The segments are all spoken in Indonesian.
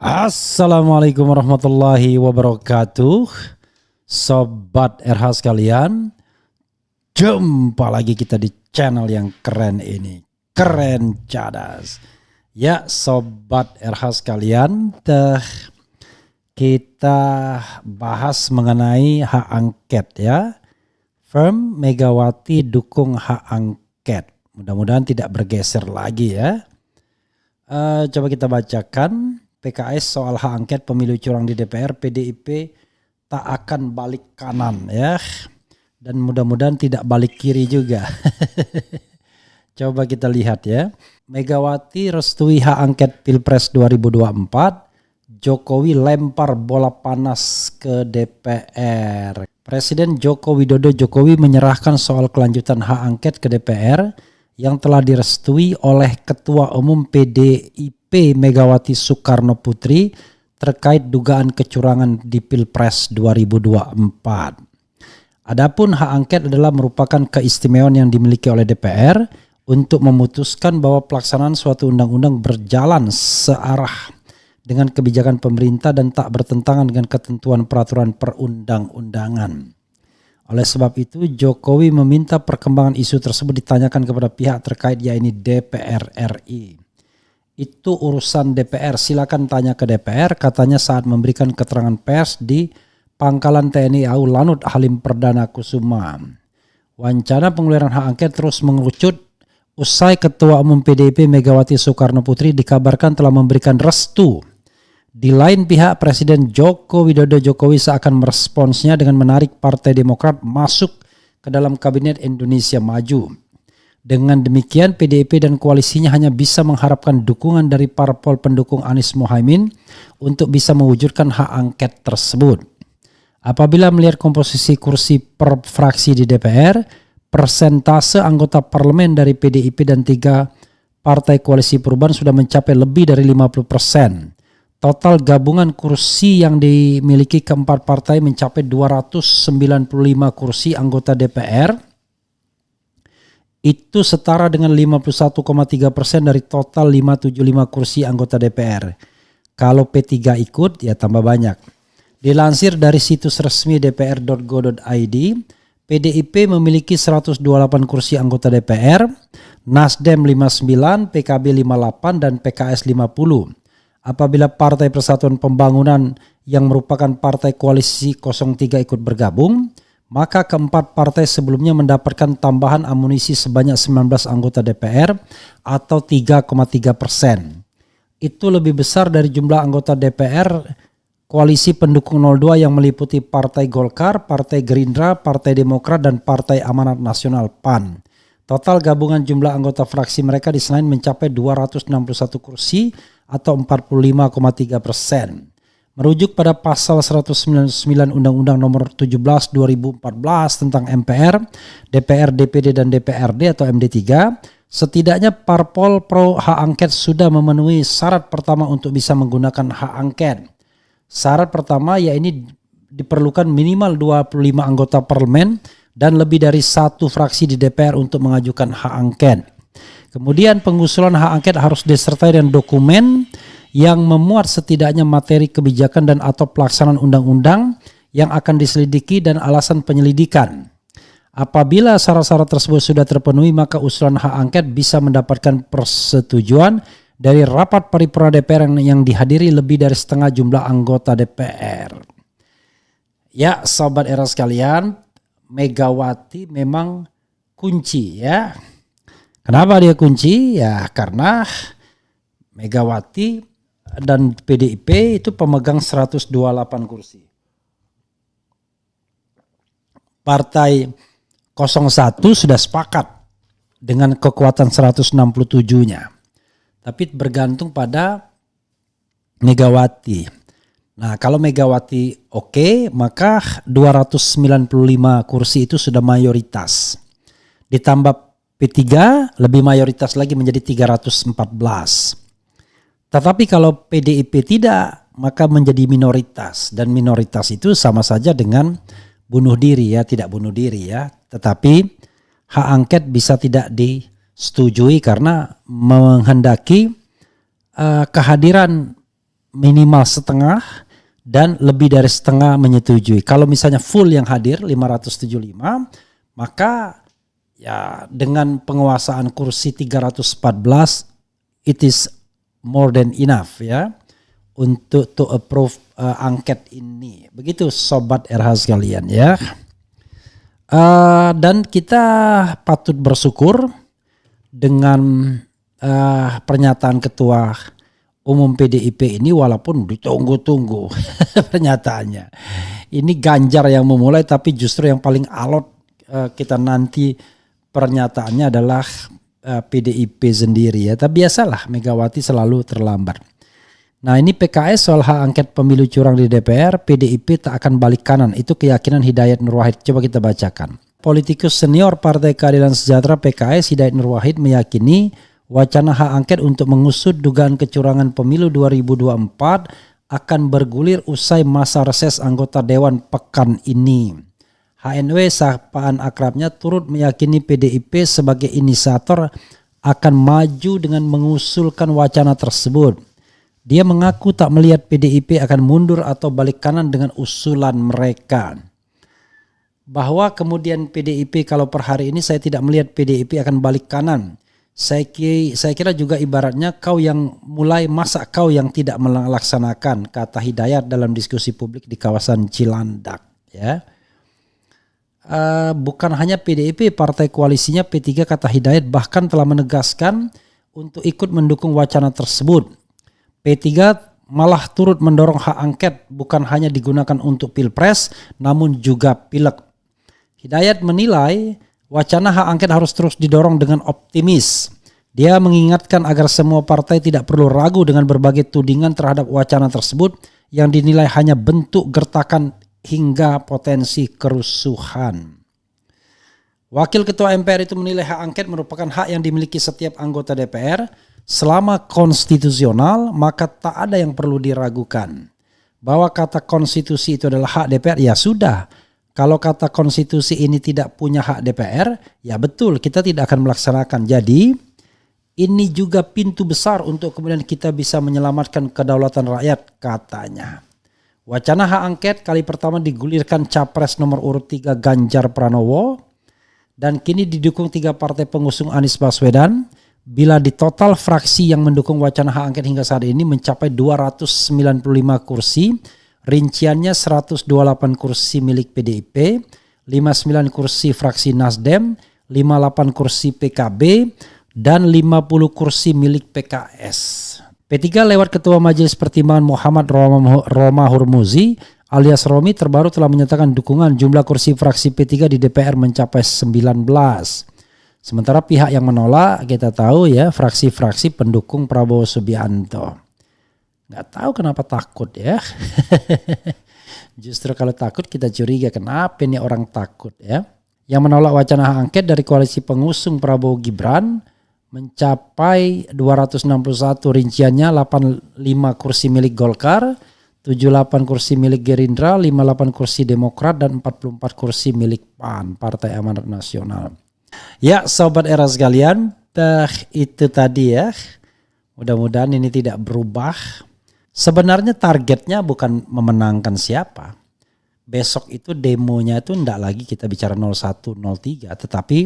Assalamualaikum warahmatullahi wabarakatuh. Sobat RH sekalian, jumpa lagi kita di channel yang keren ini, Keren Cadas. Ya Sobat RH sekalian, kita bahas mengenai hak angket ya. Firm Megawati dukung hak angket. Mudah-mudahan tidak bergeser lagi ya. Coba kita bacakan. PKS soal hak angket pemilu curang di DPR, PDIP tak akan balik kanan ya. Dan mudah-mudahan tidak balik kiri juga. Coba kita lihat ya. Megawati restui hak angket Pilpres 2024. Jokowi lempar bola panas ke DPR. Presiden Joko Widodo menyerahkan soal kelanjutan hak angket ke DPR yang telah direstui oleh Ketua Umum PDIP Megawati Soekarno Putri terkait dugaan kecurangan di Pilpres 2024. Adapun hak angket adalah merupakan keistimewaan yang dimiliki oleh DPR untuk memutuskan bahwa pelaksanaan suatu undang-undang berjalan searah dengan kebijakan pemerintah dan tak bertentangan dengan ketentuan peraturan perundang-undangan. Oleh sebab itu, Jokowi meminta perkembangan isu tersebut ditanyakan kepada pihak terkait, yaitu DPR RI. Itu urusan DPR, silakan tanya ke DPR, katanya saat memberikan keterangan pers di Pangkalan TNI AU Lanut Halim Perdana Kusuma. Wacana pengeluaran hak angket terus mengerucut usai Ketua Umum PDIP Megawati Soekarno Putri dikabarkan telah memberikan restu. Di lain pihak, Presiden Joko Widodo seakan meresponsnya dengan menarik Partai Demokrat masuk ke dalam Kabinet Indonesia Maju. Dengan demikian, PDIP dan koalisinya hanya bisa mengharapkan dukungan dari parpol pendukung Anies Mohaimin untuk bisa mewujudkan hak angket tersebut. Apabila melihat komposisi kursi per fraksi di DPR, persentase anggota parlemen dari PDIP dan 3 partai koalisi perubahan sudah mencapai lebih dari 50%. Total gabungan kursi yang dimiliki keempat partai mencapai 295 kursi anggota DPR. Itu setara dengan 51,3% dari total 575 kursi anggota DPR. Kalau P3 ikut ya tambah banyak. Dilansir dari situs resmi dpr.go.id, PDIP memiliki 128 kursi anggota DPR, Nasdem 59, PKB 58, dan PKS 50. Apabila Partai Persatuan Pembangunan yang merupakan partai koalisi 03 ikut bergabung, maka keempat partai sebelumnya mendapatkan tambahan amunisi sebanyak 19 anggota DPR atau 3,3%. Itu lebih besar dari jumlah anggota DPR koalisi pendukung 02 yang meliputi Partai Golkar, Partai Gerindra, Partai Demokrat, dan Partai Amanat Nasional PAN. Total gabungan jumlah anggota fraksi mereka di Senayan mencapai 261 kursi atau 45,3%. Merujuk pada pasal 199 Undang-Undang Nomor 17 2014 tentang MPR, DPR, DPD, dan DPRD atau MD3, setidaknya parpol pro hak angket sudah memenuhi syarat pertama untuk bisa menggunakan hak angket. Syarat pertama yaitu diperlukan minimal 25 anggota parlemen dan lebih dari 1 fraksi di DPR untuk mengajukan hak angket. Kemudian pengusulan hak angket harus disertai dengan dokumen yang memuat setidaknya materi kebijakan dan atau pelaksanaan undang-undang yang akan diselidiki dan alasan penyelidikan. Apabila syarat-syarat tersebut sudah terpenuhi, maka usulan hak angket bisa mendapatkan persetujuan dari rapat paripurna DPR yang dihadiri lebih dari setengah jumlah anggota DPR. Ya, sobat era sekalian, Megawati memang kunci ya. Kenapa dia kunci? Ya karena Megawati dan PDIP itu pemegang 128 kursi. Partai 01 sudah sepakat dengan kekuatan 167-nya. Tapi bergantung pada Megawati. Nah, kalau Megawati oke, maka 295 kursi itu sudah mayoritas. Ditambah P3 lebih mayoritas lagi menjadi 314. Tetapi kalau PDIP tidak, maka menjadi minoritas. Dan minoritas itu sama saja dengan bunuh diri ya, tidak bunuh diri ya. Tetapi hak angket bisa tidak disetujui karena menghendaki kehadiran minimal setengah dan lebih dari setengah menyetujui. Kalau misalnya full yang hadir 575, maka ya dengan penguasaan kursi 314 it is more than enough ya untuk to approve angket ini. Begitu sobat RH sekalian ya. Dan kita patut bersyukur dengan pernyataan Ketua Umum PDIP ini, walaupun ditunggu-tunggu pernyataannya. Ini Ganjar yang memulai, tapi justru yang paling alot kita nanti pernyataannya adalah PDIP sendiri ya. Tapi biasalah Megawati selalu terlambat. Nah ini PKS soal hak angket pemilu curang di DPR, PDIP tak akan balik kanan. Itu keyakinan Hidayat Nur Wahid. Coba kita bacakan. Politikus senior Partai Keadilan Sejahtera PKS Hidayat Nur Wahid meyakini wacana hak angket untuk mengusut dugaan kecurangan pemilu 2024 akan bergulir usai masa reses anggota Dewan pekan ini. HNW sapaan akrabnya turut meyakini PDIP sebagai inisiator akan maju dengan mengusulkan wacana tersebut. Dia mengaku tak melihat PDIP akan mundur atau balik kanan dengan usulan mereka. Bahwa kemudian PDIP kalau per hari ini saya tidak melihat PDIP akan balik kanan. Saya kira juga ibaratnya kau yang mulai, masa kau yang tidak melaksanakan, kata Hidayat dalam diskusi publik di kawasan Cilandak. Ya. Bukan hanya PDIP, partai koalisinya P3 kata Hidayat bahkan telah menegaskan untuk ikut mendukung wacana tersebut. P3 malah turut mendorong hak angket bukan hanya digunakan untuk pilpres namun juga pileg. Hidayat menilai wacana hak angket harus terus didorong dengan optimis. Dia mengingatkan agar semua partai tidak perlu ragu dengan berbagai tudingan terhadap wacana tersebut yang dinilai hanya bentuk gertakan hingga potensi kerusuhan. Wakil Ketua MPR itu menilai hak angket merupakan hak yang dimiliki setiap anggota DPR. Selama konstitusional maka tak ada yang perlu diragukan. Bahwa kata konstitusi itu adalah hak DPR, ya sudah. Kalau kata konstitusi ini tidak punya hak DPR, ya betul kita tidak akan melaksanakan. Jadi ini juga pintu besar untuk kemudian kita bisa menyelamatkan kedaulatan rakyat katanya. Wacana hak angket kali pertama digulirkan Capres nomor urut 3 Ganjar Pranowo dan kini didukung 3 partai pengusung Anies Baswedan. Bila di total fraksi yang mendukung wacana hak angket hingga saat ini mencapai 295 kursi, rinciannya 128 kursi milik PDIP, 59 kursi fraksi Nasdem, 58 kursi PKB, dan 50 kursi milik PKS. P3 lewat Ketua Majelis Pertimbangan Muhammad Romahur Muzi alias Romi terbaru telah menyatakan dukungan jumlah kursi fraksi P3 di DPR mencapai 19. Sementara pihak yang menolak kita tahu ya fraksi-fraksi pendukung Prabowo Subianto. Nggak tahu kenapa takut ya. Justru kalau takut kita curiga kenapa ini orang takut ya. Yang menolak wacana hak angket dari koalisi pengusung Prabowo Gibran mencapai 261, rinciannya 85 kursi milik Golkar, 78 kursi milik Gerindra, 58 kursi Demokrat dan 44 kursi milik PAN, Partai Amanat Nasional. Ya sobat era sekalian, itu tadi ya. Mudah-mudahan ini tidak berubah. Sebenarnya targetnya bukan memenangkan siapa. Besok itu demonya itu enggak lagi kita bicara 01, 03. Tetapi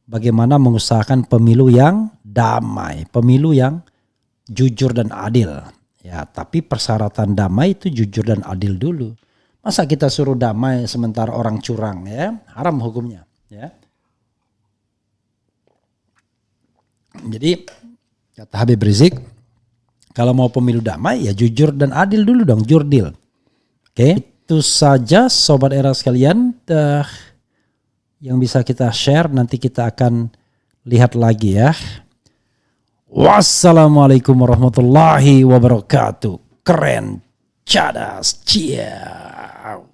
bagaimana mengusahakan pemilu yang damai. Pemilu yang jujur dan adil. Ya, tapi persyaratan damai itu jujur dan adil dulu. Masa kita suruh damai sementara orang curang ya. Haram hukumnya ya. Jadi kata Habib Rizik, kalau mau pemilu damai ya jujur dan adil dulu dong, jurdil. Oke, itu saja sobat era sekalian yang bisa kita share, nanti kita akan lihat lagi ya. Wassalamualaikum warahmatullahi wabarakatuh. Keren, cadas, ciao.